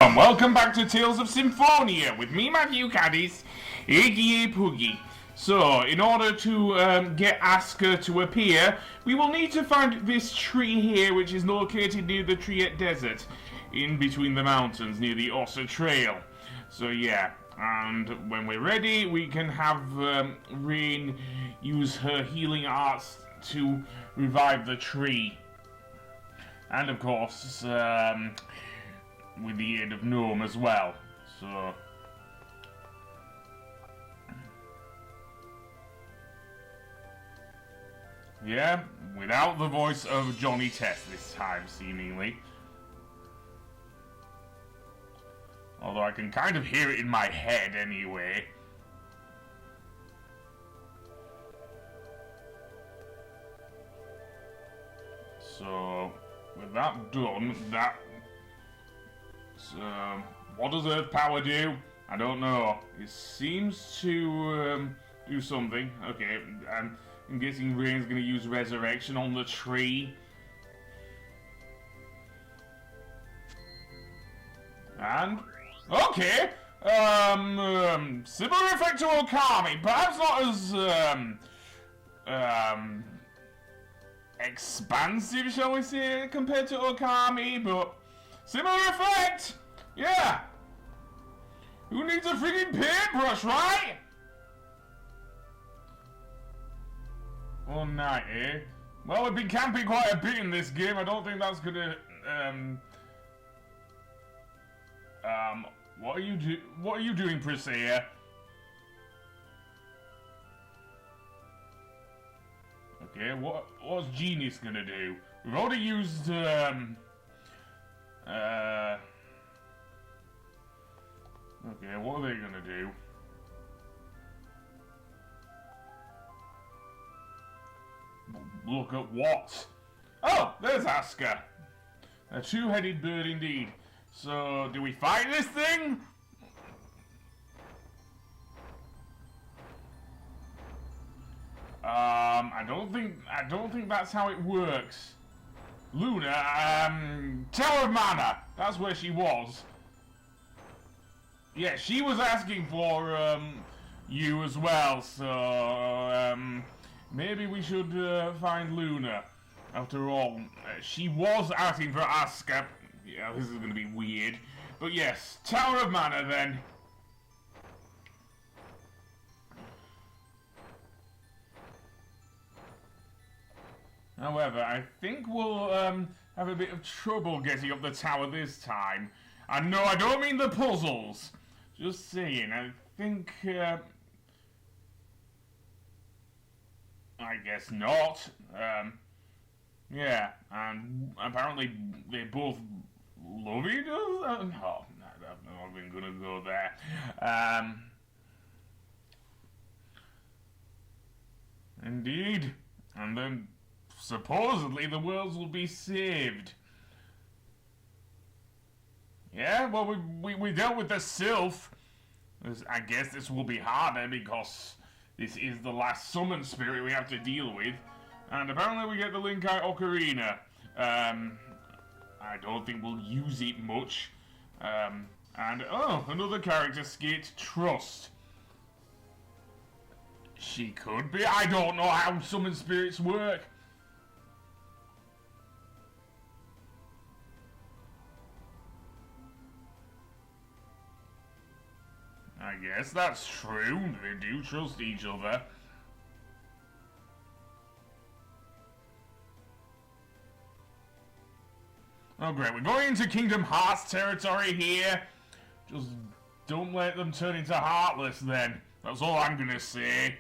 Welcome back to Tales of Symphonia with me, Matthew Caddis, aka Poogie. So, in order to get Aska to appear, we will need to find this tree here, which is located near the Triet Desert, in between the mountains, near the Ossa Trail. So yeah, and when we're ready, we can have Rain use her healing arts to revive the tree. And of course, with the aid of Gnome as well. So yeah, without the voice of Johnny Test this time, seemingly. Although I can kind of hear it in my head anyway. So, with that done, what does Earth Power do? I don't know. It seems to do something. Okay, I'm guessing Rain's gonna use Resurrection on the tree. And okay, similar effect to Okami, perhaps not as expansive, shall we say, compared to Okami, but similar effect! Yeah! Who needs a freaking paintbrush, right? All night, eh? Well, we've been camping quite a bit in this game. I don't think that's gonna, what are you doing, Priscilla? Okay, what's Genius gonna do? We've already used, okay, what are they gonna do? Look at what? Oh, there's Aska. A two-headed bird indeed. So, do we fight this thing? I don't think that's how it works. Luna, Tower of Mana. That's where she was. Yeah, she was asking for, you as well, so, maybe we should, find Luna. After all, she was asking for Aska. Yeah, this is gonna be weird. But yes, Tower of Mana then. However, I think we'll, have a bit of trouble getting up the tower this time. And no, I don't mean the puzzles. Just saying, I think, I guess not. Yeah, and apparently they both love each other? No, I'm not even gonna go there. Indeed. And then supposedly the worlds will be saved. Yeah, well, we dealt with the Sylph. I guess this will be harder because this is the last summon spirit we have to deal with. And apparently we get the Linkite Ocarina. I don't think we'll use it much. And, oh, another character, Skate Trust. She could be. I don't know how summon spirits work. I guess that's true. They do trust each other. Oh great, we're going into Kingdom Hearts territory here. Just don't let them turn into Heartless then. That's all I'm gonna say.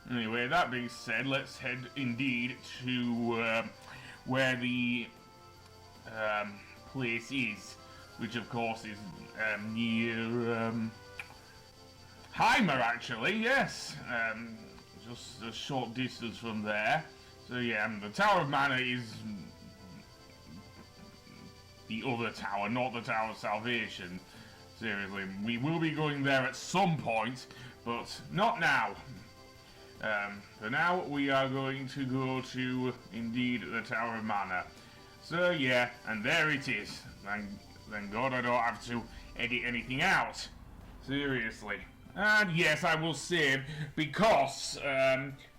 Anyway, that being said, let's head indeed to where the place is, which of course is near Heimer, actually, yes. Just a short distance from there. So yeah, the Tower of Mana is the other tower, not the Tower of Salvation. Seriously, we will be going there at some point, but not now. So now we are going to go to, indeed, the Tower of Mana. So yeah, and there it is. Thank God I don't have to edit anything out. Seriously. And yes, I will save, because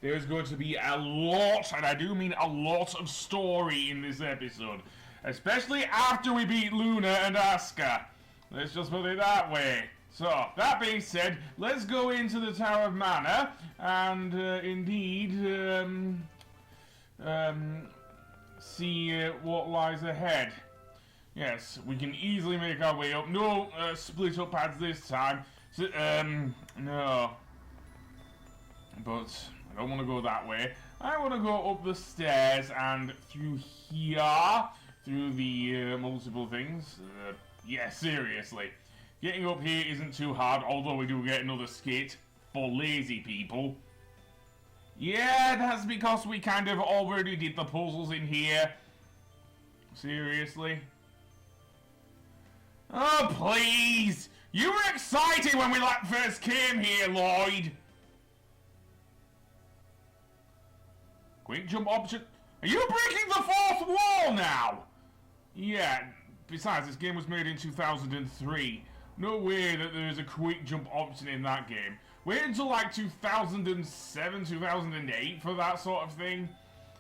there's going to be a lot, and I do mean a lot, of story in this episode. Especially after we beat Luna and Aska. Let's just put it that way. So, that being said, let's go into the Tower of Mana, and indeed, see what lies ahead. Yes, we can easily make our way up. No split up paths this time. So, no. But I don't want to go that way. I want to go up the stairs and through here, through the multiple things. Yeah, seriously. Getting up here isn't too hard, although we do get another skit for lazy people. Yeah, that's because we kind of already did the puzzles in here. Seriously. Oh, please! You were excited when we first came here, Lloyd! Quick jump option. Are you breaking the fourth wall now? Yeah, besides, this game was made in 2003. No way that there's a quick jump option in that game. Wait until like 2007, 2008 for that sort of thing.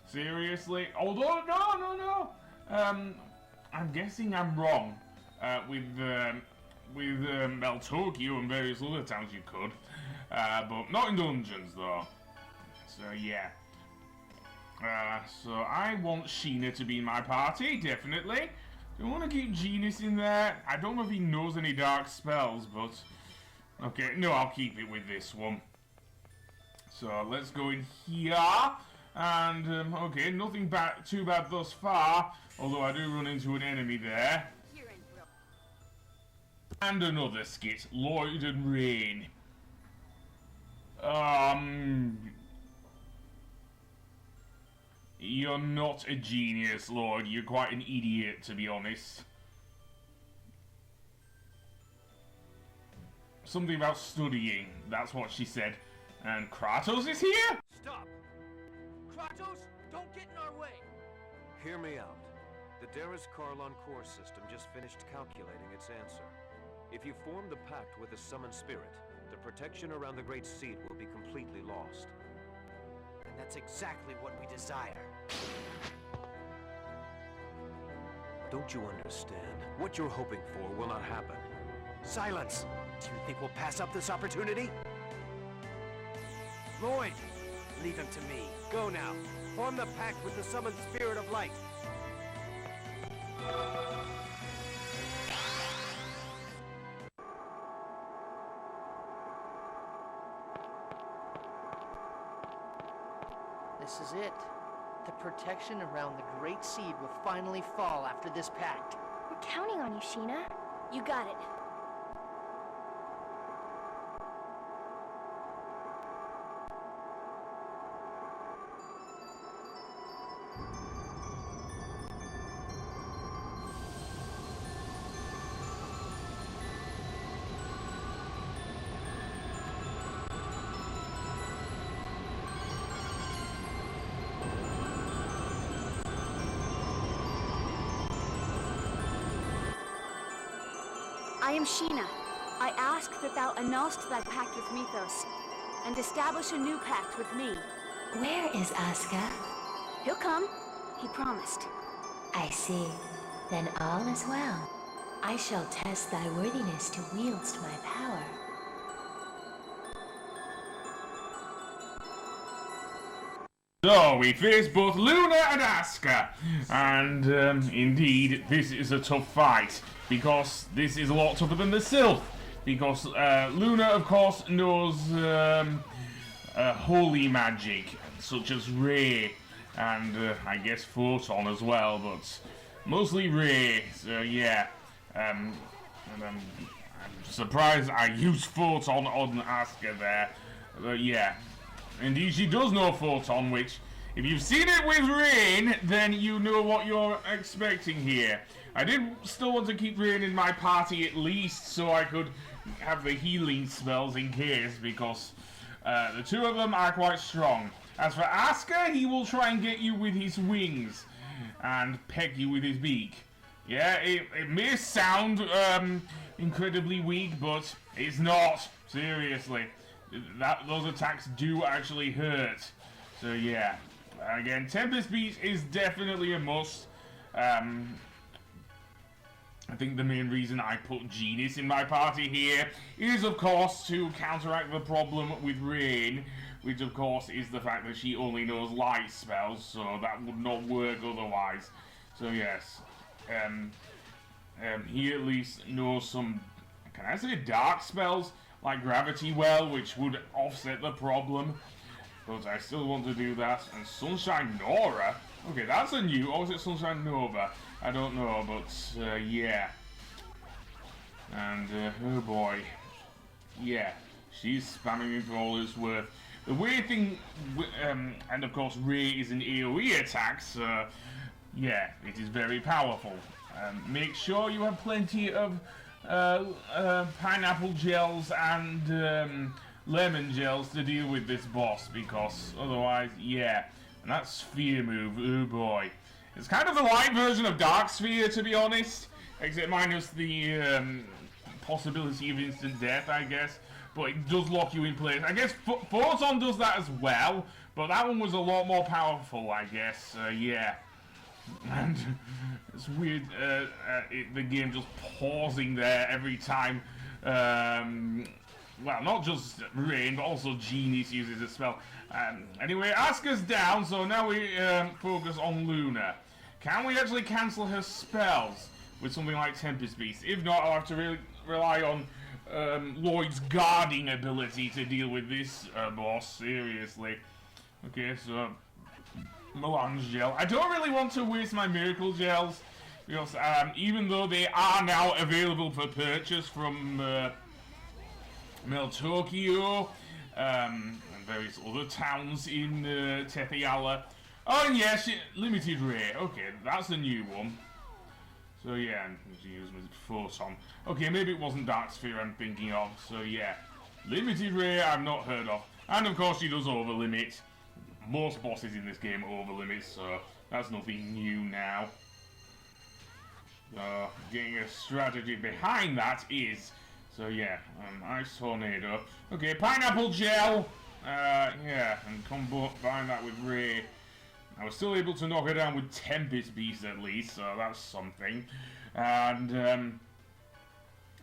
Seriously. Although, no. I'm guessing I'm wrong. With Tokyo and various other towns you could. But not in dungeons though. So yeah. So I want Sheena to be in my party, definitely. Do I want to keep Genius in there? I don't know if he knows any dark spells, but... Okay, no, I'll keep it with this one. So, let's go in here. And, okay, nothing too bad thus far. Although I do run into an enemy there. And another skit, Lloyd and Rain. You're not a genius, Lord. You're quite an idiot, to be honest. Something about studying. That's what she said. And Kratos is here? Stop! Kratos, don't get in our way! Hear me out. The Darius-Karlon core system just finished calculating its answer. If you form the pact with the summoned spirit, the protection around the Great Seed will be completely lost. And that's exactly what we desire. Don't you understand? What you're hoping for will not happen. Silence! Do you think we'll pass up this opportunity? Lloyd! Leave him to me. Go now. Form the pact with the summoned spirit of light. This is it. The protection around the Great Seed will finally fall after this pact. We're counting on you, Sheena. You got it. I am Sheena. I ask that thou annulst thy pact with Mythos, and establish a new pact with me. Where is Aska? He'll come. He promised. I see. Then all is well. I shall test thy worthiness to wield my power. So, we face both Luna and Aska, and indeed, this is a tough fight, because this is a lot tougher than the Sylph, because Luna, of course, knows holy magic, such as Ray, and I guess Photon as well, but mostly Ray, so yeah, and I'm surprised I used Photon on Aska there, but yeah. Indeed, she does know Photon, which, if you've seen it with Rain, then you know what you're expecting here. I did still want to keep Rain in my party at least, so I could have the healing spells in case, because The two of them are quite strong. As for Aska, he will try and get you with his wings and peg you with his beak. Yeah, it may sound incredibly weak, but it's not. Seriously. Those attacks do actually hurt. So yeah. Again, Tempest Beast is definitely a must. I think the main reason I put Genius in my party here is, of course, to counteract the problem with Rain, which, of course, is the fact that she only knows light spells, so that would not work otherwise. So, yes. He at least knows some, can I say dark spells, like Gravity Well, which would offset the problem. But I still want to do that. And Sunshine Nora? Okay, that's a new, or is it Sunshine Nova? I don't know, but yeah. And oh boy. Yeah, she's spamming me for all it's worth. The weird thing, and of course Ray is an AoE attack, so yeah, it is very powerful. Make sure you have plenty of pineapple gels and lemon gels to deal with this boss, because otherwise, yeah. And that Sphere move, oh boy. It's kind of the light version of Dark Sphere, to be honest, except minus the possibility of instant death, I guess. But it does lock you in place. I guess Photon does that as well, but that one was a lot more powerful, I guess. Yeah. And it's weird, the game just pausing there every time. Well, not just Rain, but also Genius uses a spell. Anyway, Aska's down, so now we focus on Luna. Can we actually cancel her spells with something like Tempest Beast? If not, I'll have to rely on Lloyd's guarding ability to deal with this boss, seriously. Okay, so Melange Gel. I don't really want to waste my Miracle Gels, because even though they are now available for purchase from Mel Tokyo, and various other towns in Tetheala. Oh, and yes, Limited Ray. Okay, that's a new one. So yeah, she used Photon. Okay, maybe it wasn't Dark Sphere I'm thinking of. So yeah, Limited Ray I've not heard of. And of course she does overlimit. Most bosses in this game overlimit, so that's nothing new now. Getting a strategy behind that is... So yeah, Ice Tornado. Okay, Pineapple Gel! Yeah, and combine that with Ray. I was still able to knock her down with Tempest Beast at least, so that's something. And,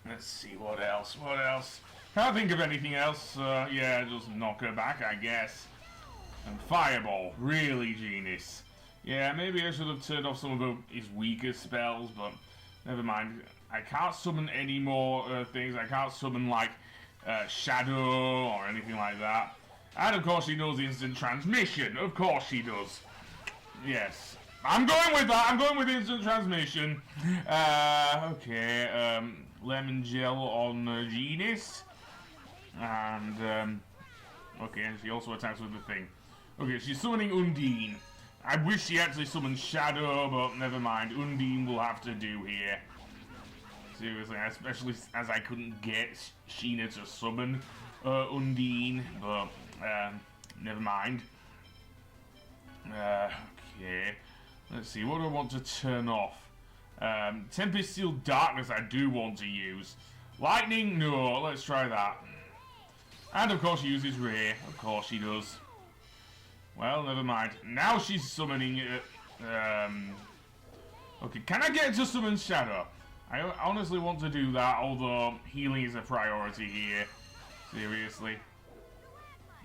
let's see, what else? Can't think of anything else, yeah, just knock her back, I guess. And Fireball, really Genius. Yeah, maybe I should have turned off some of his weaker spells, but never mind. I can't summon any more things. I can't summon, like, Shadow or anything like that. And, of course, she knows instant transmission. Of course she does. Yes. I'm going with that. I'm going with instant transmission. Okay. Lemon Gel on Genius. And, okay, and she also attacks with the thing. Okay, she's summoning Undine. I wish she actually summoned Shadow, but never mind. Undine will have to do here. Seriously, especially as I couldn't get Sheena to summon Undine, but never mind. Okay, let's see, what do I want to turn off? Tempest Sealed Darkness I do want to use. Lightning, no, let's try that. And of course she uses Ray, of course she does. Well, never mind. Now she's summoning okay, can I get to summon Shadow? I honestly want to do that, although healing is a priority here. Seriously.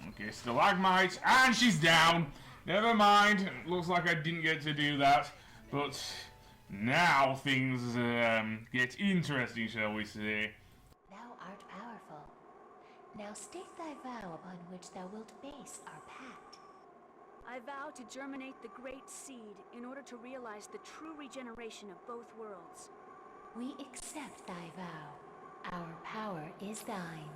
Okay, Stalagmite, and she's down. Never mind. Looks like I didn't get to do that. But now things get interesting, shall we say. Thou art powerful. Now state thy vow upon which thou wilt base our pact. I vow to germinate the great seed in order to realize the true regeneration of both worlds. We accept thy vow. Our power is thine.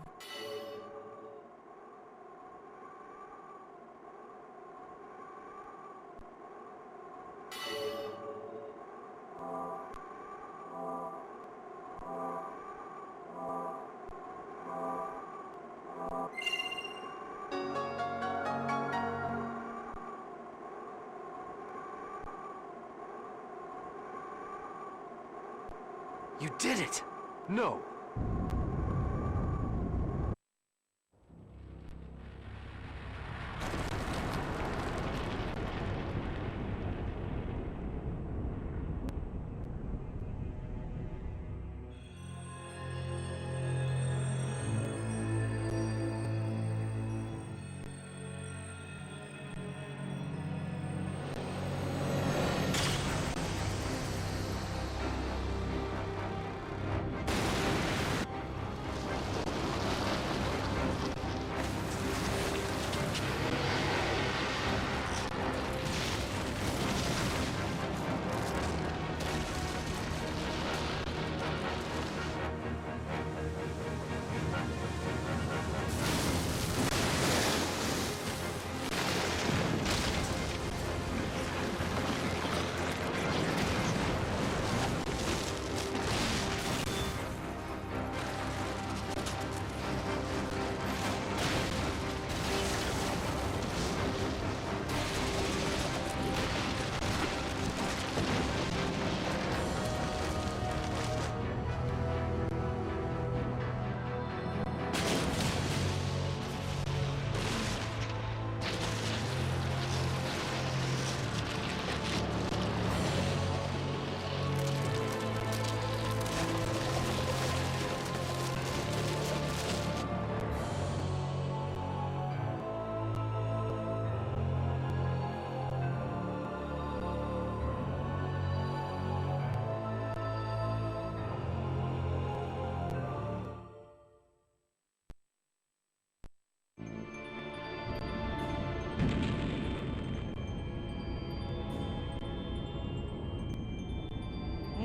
You did it! No!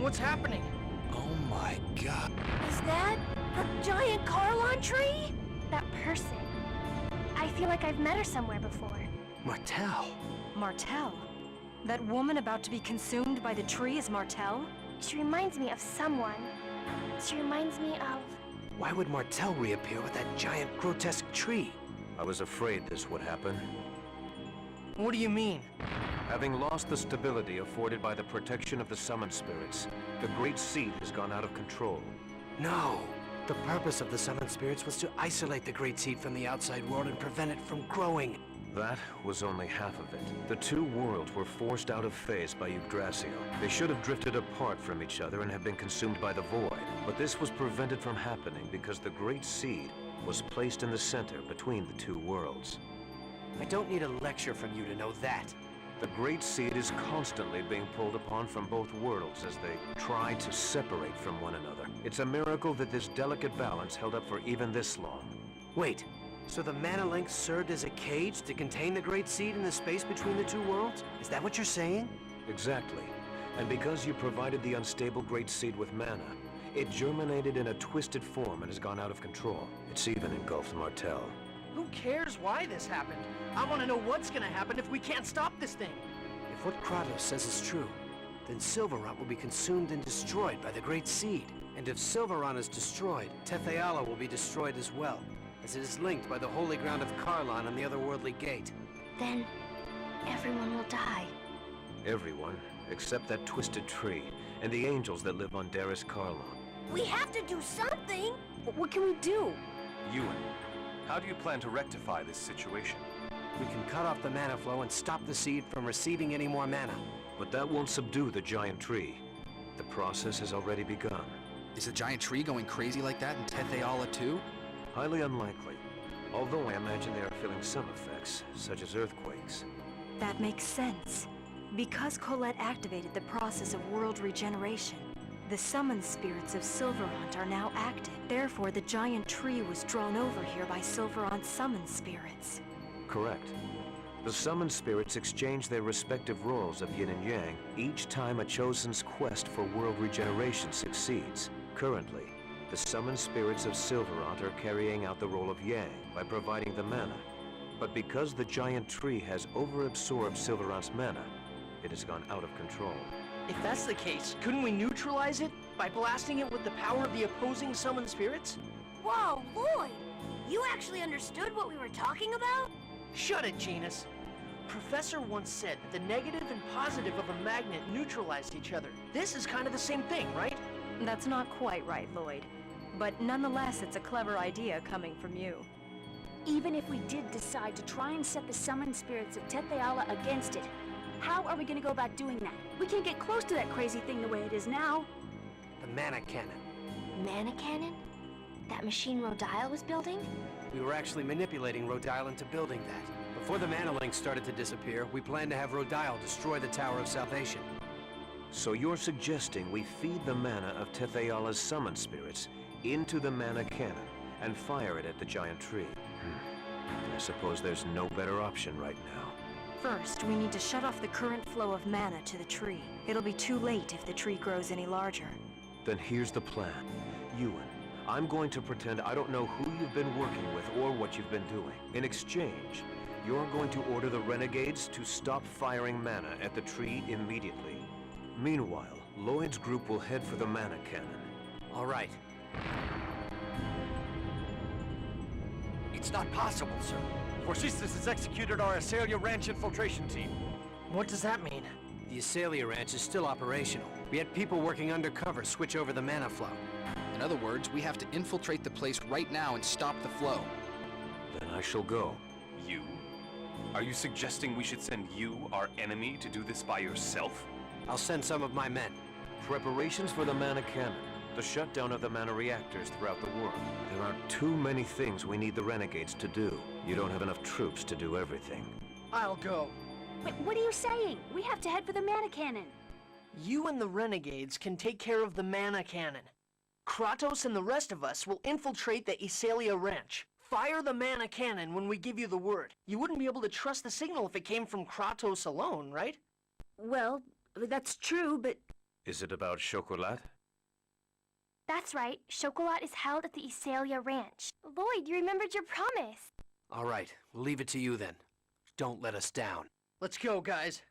What's happening? Oh my god. Is that a giant Carlon tree? That person. I feel like I've met her somewhere before. Martel. Martel? That woman about to be consumed by the tree is Martel? She reminds me of someone. She reminds me of... Why would Martel reappear with that giant grotesque tree? I was afraid this would happen. What do you mean? Having lost the stability afforded by the protection of the summoned spirits, the Great Seed has gone out of control. No. The purpose of the summoned spirits was to isolate the Great Seed from the outside world and prevent it from growing. That was only half of it. The two worlds were forced out of phase by Yggdrasil. They should have drifted apart from each other and have been consumed by the void. But this was prevented from happening because the Great Seed was placed in the center between the two worlds. I don't need a lecture from you to know that. The Great Seed is constantly being pulled upon from both worlds as they try to separate from one another. It's a miracle that this delicate balance held up for even this long. Wait, so the mana link served as a cage to contain the Great Seed in the space between the two worlds? Is that what you're saying? Exactly. And because you provided the unstable Great Seed with mana, it germinated in a twisted form and has gone out of control. It's even engulfed Martel. Who cares why this happened? I want to know what's gonna happen if we can't stop this thing. If what Kratos says is true, then Silverant will be consumed and destroyed by the Great Seed. And if Silverant is destroyed, Tetheala will be destroyed as well, as it is linked by the holy ground of Karlon and the otherworldly gate. Then everyone will die. Everyone, except that twisted tree, and the angels that live on Darius Karlon. We have to do something! What can we do? Ewan, how do you plan to rectify this situation? We can cut off the mana flow and stop the seed from receiving any more mana. But that won't subdue the giant tree. The process has already begun. Is the giant tree going crazy like that in Tetheala too? Highly unlikely. Although I imagine they are feeling some effects, such as earthquakes. That makes sense. Because Colette activated the process of world regeneration, the summoned spirits of Silverant are now active. Therefore, the giant tree was drawn over here by Silverant's summoned spirits. Correct. The summoned spirits exchange their respective roles of yin and yang each time a chosen's quest for world regeneration succeeds. Currently, the summoned spirits of Silverant are carrying out the role of yang by providing the mana. But because the giant tree has overabsorbed Silverant's mana, it has gone out of control. If that's the case, couldn't we neutralize it by blasting it with the power of the opposing summoned spirits? Whoa, Lloyd! You actually understood what we were talking about? Shut it, Genus. Professor once said that the negative and positive of a magnet neutralized each other. This is kind of the same thing, right? That's not quite right, Lloyd. But nonetheless, it's a clever idea coming from you. Even if we did decide to try and set the summoned spirits of Tetheala against it, how are we gonna go about doing that? We can't get close to that crazy thing the way it is now. The mana cannon. Mana cannon? That machine Rodile was building? We were actually manipulating Rodile into building that. Before the mana links started to disappear, we planned to have Rodile destroy the Tower of Salvation. So you're suggesting we feed the mana of Tetheala's summoned spirits into the mana cannon and fire it at the giant tree? I suppose there's no better option right now. First, we need to shut off the current flow of mana to the tree. It'll be too late if the tree grows any larger. Then here's the plan. Ewan, I'm going to pretend I don't know who you've been working with or what you've been doing. In exchange, you're going to order the renegades to stop firing mana at the tree immediately. Meanwhile, Lloyd's group will head for the mana cannon. All right. It's not possible, sir. Forcistas has executed our Asalia Ranch infiltration team. What does that mean? The Asalia Ranch is still operational. We had people working undercover switch over the mana flow. In other words, we have to infiltrate the place right now and stop the flow. Then I shall go. You? Are you suggesting we should send you, our enemy, to do this by yourself? I'll send some of my men. Preparations for the mana cannon. The shutdown of the mana reactors throughout the world. There are too many things we need the renegades to do. You don't have enough troops to do everything. I'll go. Wait, what are you saying? We have to head for the mana cannon. You and the renegades can take care of the mana cannon. Kratos and the rest of us will infiltrate the Asalia Ranch. Fire the mana cannon when we give you the word. You wouldn't be able to trust the signal if it came from Kratos alone, right? Well, that's true, but... Is it about Chocolat? That's right. Chocolat is held at the Asalia Ranch. Lloyd, you remembered your promise. All right, we'll leave it to you then. Don't let us down. Let's go, guys.